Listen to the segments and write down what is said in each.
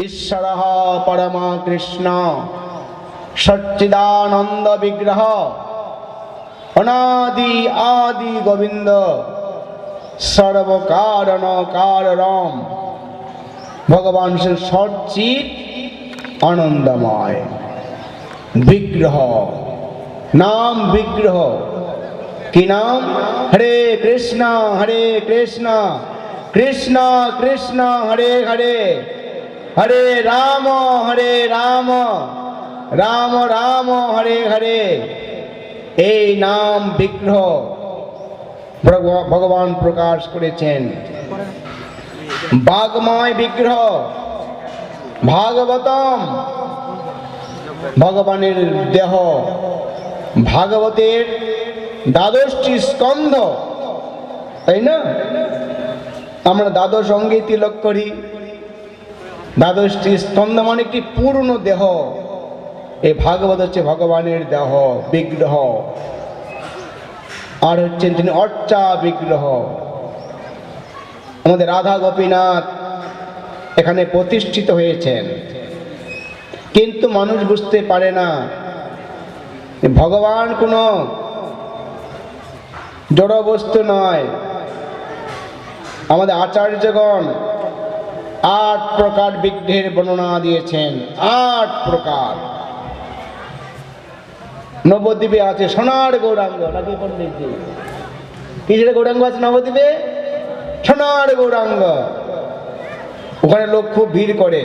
ঈশ্বরः পরমা কৃষ্ণ সচ্চিদানন্দ বিগ্রহ অনাদি আদি গোবিন্দ সর্বকারণ কারণম ভগবান শ্রী সচ্চিৎ আনন্দময় বিগ্রহ নাম বিগ্রহ কি নাম? হরে কৃষ্ণ কৃষ্ণ কৃষ্ণ হরে হরে হরে রাম রাম রাম হরে হরে। এই নাম বিগ্রহ ভগবান প্রকাশ করেছেন। বাগময় বিগ্রহ ভাগবতম ভগবানের দেহ, ভাগবতের দ্বাদশটি স্কন্ধ, তাই না? আমরা দ্বাদশ অঙ্গে তিলক করি। দ্বাদশটি স্কন্ধ মানে কি পূর্ণ দেহ। এই ভাগবত হচ্ছে ভগবানের দেহ বিগ্রহ, আর হচ্ছেন তিনি অর্চা বিগ্রহ। আমাদের রাধা গোপীনাথ এখানে প্রতিষ্ঠিত হয়েছেন, কিন্তু মানুষ বুঝতে পারে না ভগবান কোনো জড় বস্তু নয়। আমাদের আচার্যগণ 8 প্রকার বিগ্রহের বর্ণনা দিয়েছেন। 8 প্রকার। নবদ্বীপে আছে সোনার গৌরাঙ্গ, নাকি পণ্ডিতজি? কিসের গৌরাঙ্গ আছে নবদ্বীপে? সোনার গৌরাঙ্গ। ওখানে লোক খুব ভিড় করে।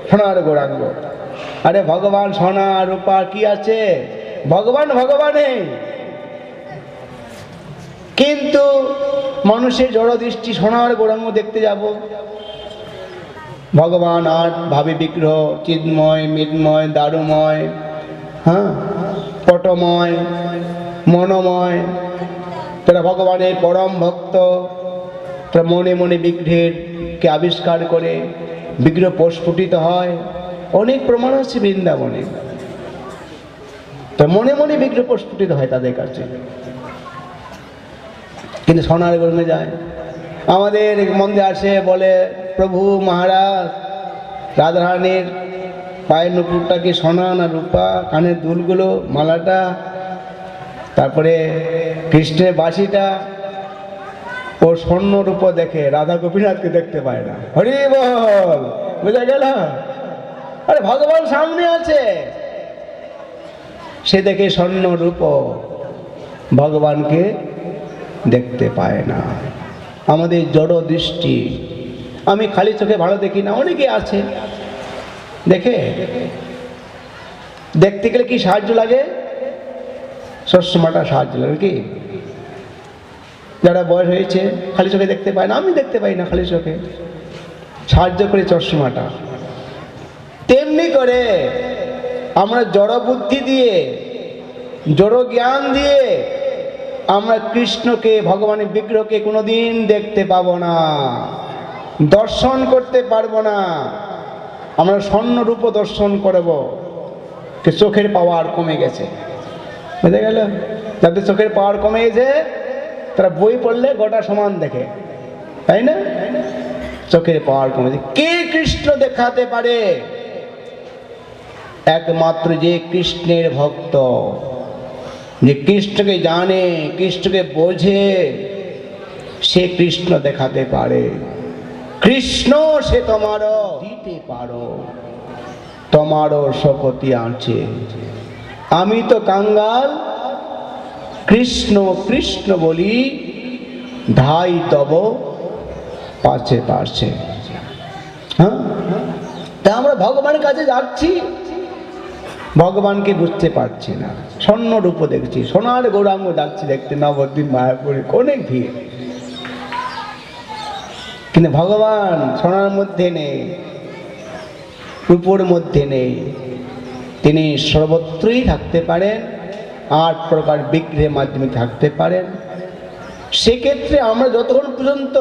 সোনার গৌরাঙ্গ। আরে ভগবান সোনা রূপা কি আছে? ভগবান ভগবানে, কিন্তু মানুষের জড় দৃষ্টি সোনার গৌরাঙ্গ দেখতে যাব। ভগবান 8 ভাবে বিগ্রহ, চিন্ময়, মৃন্ময়, দারুময়, হ্যাঁ, পটময়, মনোময়। তারা ভগবানের পরম ভক্ত, তারা মনে মনে বিগ্রহেরকে আবিষ্কার করে বিগ্রহ প্রস্ফুটিত হয়। অনেক প্রমাণ আছে বৃন্দাবনে। তা মনে মনে বিগ্রহ প্রস্ফুটিত হয় তাদের কাছে, কিন্তু সোনার গৌরাঙ্গে যায়। আমাদের মন্দিরে আসে, বলে প্রভু মহারাজ রাধারানীর পায়ের নুপুরটা কি সোনা না রূপা, কানের দুলগুলো, মালাটা, তারপরে কৃষ্ণের বাঁশিটা, ও স্বর্ণ রূপ দেখে, রাধা গোপীনাথকে দেখতে পায় না। হরি বল, বোঝা গেল? আরে ভগবান সামনে আছে, সে দেখে স্বর্ণ রূপ, ভগবানকে দেখতে পায় না। আমাদের জড় দৃষ্টি। আমি খালি চোখে ভালো দেখি না, অনেকে আছে দেখে। দেখতে গেলে কি সাহায্য লাগে? চশমাটা সাহায্য লাগে কি? যারা বয়স হয়েছে খালি চোখে দেখতে পায় না, আমি দেখতে পাই না খালি চোখে, সাহায্য করে চশমাটা। তেমনি করে আমরা জড় বুদ্ধি দিয়ে, জড় জ্ঞান দিয়ে আমরা কৃষ্ণকে, ভগবানের বিগ্রহকে কোনোদিন দেখতে পাবো না, দর্শন করতে পারবো না। আমরা স্বর্ণরূপ দর্শন করব, চোখের পাওয়ার কমে গেছে। বুঝে গেল? যাদের চোখের পাওয়ার কমে গেছে তারা বই পড়লে গোটা সমান দেখে, তাই না? চোখের পাওয়ার কমে গেছে। কে কৃষ্ণ দেখাতে পারে? একমাত্র যে কৃষ্ণের ভক্ত, যে কৃষ্ণকে জানে, কৃষ্ণকে বোঝে, সে কৃষ্ণ দেখাতে পারে। কৃষ্ণ সে তোমারও দিতে পারো, তোমারও শপথি আছে। আমি তো কাঙ্গাল, কৃষ্ণ কৃষ্ণ বলি, ধাই তব পাছে পাছে। হ্যাঁ, তা আমরা ভগবানের কাছে যাচ্ছি, ভগবানকে বুঝতে পারছি না। স্বর্ণ রূপ দেখছি, সোনার গৌরাঙ্গ যাচ্ছি দেখতে নবদ্বীপ মায়াপুরে, অনেক ভিড়, কিন্তু ভগবান সোনার মধ্যে নেই, রূপোর মধ্যে নেই। তিনি সর্বত্রই থাকতে পারেন, 8 প্রকার বিগ্রহের মাধ্যমে থাকতে পারেন। সেক্ষেত্রে আমরা যতক্ষণ পর্যন্ত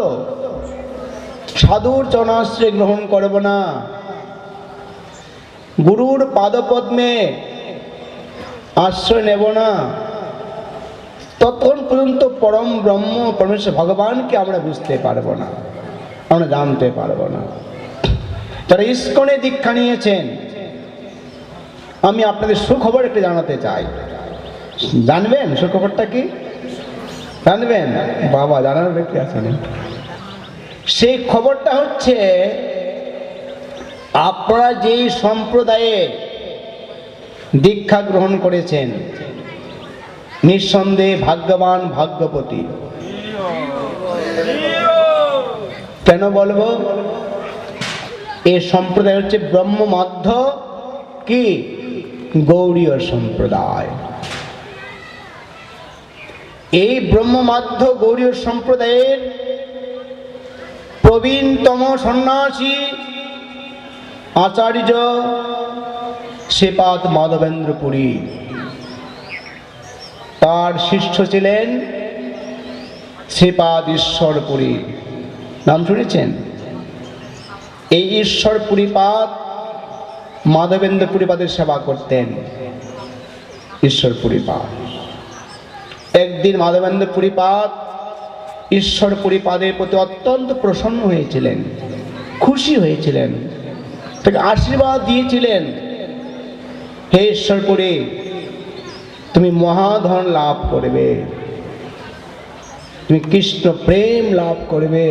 সাধুর চরণাশ্রয় গ্রহণ করব না, গুরুর পাদপদ্মে আশ্রয় নেব না, ততক্ষণ পর্যন্ত পরম ব্রহ্ম পরমেশ্বর ভগবানকে আমরা বুঝতে পারবো না, আমরা জানতে পারবো না। যারা ইস্কনে দীক্ষা নিয়েছেন, আমি আপনাদের সুখবর একটু জানাতে চাই। জানবেন সুখবরটা কি? জানবেন? বাবা জানার ব্যক্তি আছেন। সেই খবরটা হচ্ছে, আপনারা যেই সম্প্রদায়ে দীক্ষা গ্রহণ করেছেন, নিঃসন্দেহে ভাগ্যবান, ভাগ্যবতী। কেন বলবো? এই সম্প্রদায় হচ্ছে ব্রহ্মমাধ্য কি গৌড়ীয় সম্প্রদায়। এই ব্রহ্মমাধ্য গৌড়ীয় সম্প্রদায়ের প্রবীণতম সন্ন্যাসী আচার্য শ্রীপাদ মাধবেন্দ্র পুরী, তার শিষ্য ছিলেন শ্রীপাদ ঈশ্বরপুরী। নাম শুনেছেন? এই ঈশ্বরপুরীপাদ মাধবেন্দ্র পুরীপাদের সেবা করতেন। ঈশ্বরপুরীপাদ একদিন মাধবেন্দ্র পুরীপাদ ঈশ্বরপুরীপাদের প্রতি অত্যন্ত প্রসন্ন হয়েছিলেন, খুশি হয়েছিলেন, তাকে আশীর্বাদ দিয়েছিলেন, হে ঈশ্বরপুরী, তুমি মহাধন লাভ করবে, তুমি কৃষ্ণ প্রেম লাভ করবে।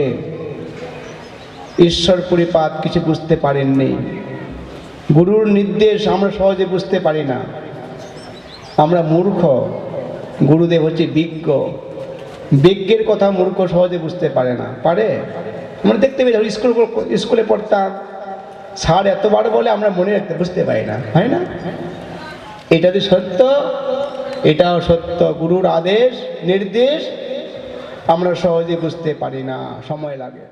ঈশ্বরপুরীপাদ কিছু বুঝতে পারেননি। গুরুর নির্দেশ আমরা সহজে বুঝতে পারি না, আমরা মূর্খ। গুরুদেব হচ্ছে বিজ্ঞ, বিজ্ঞের কথা মূর্খ সহজে বুঝতে পারে না। পারে? আমরা দেখতে পাই, স্কুলে পড়তাম, স্যার এতবার বলে আমরা মনে রাখতে বুঝতে পারি না, হয় না? এটা যে সত্য, এটাও সত্য। গুরুর আদেশ নির্দেশ আমরা সহজে বুঝতে পারি না, সময় লাগে।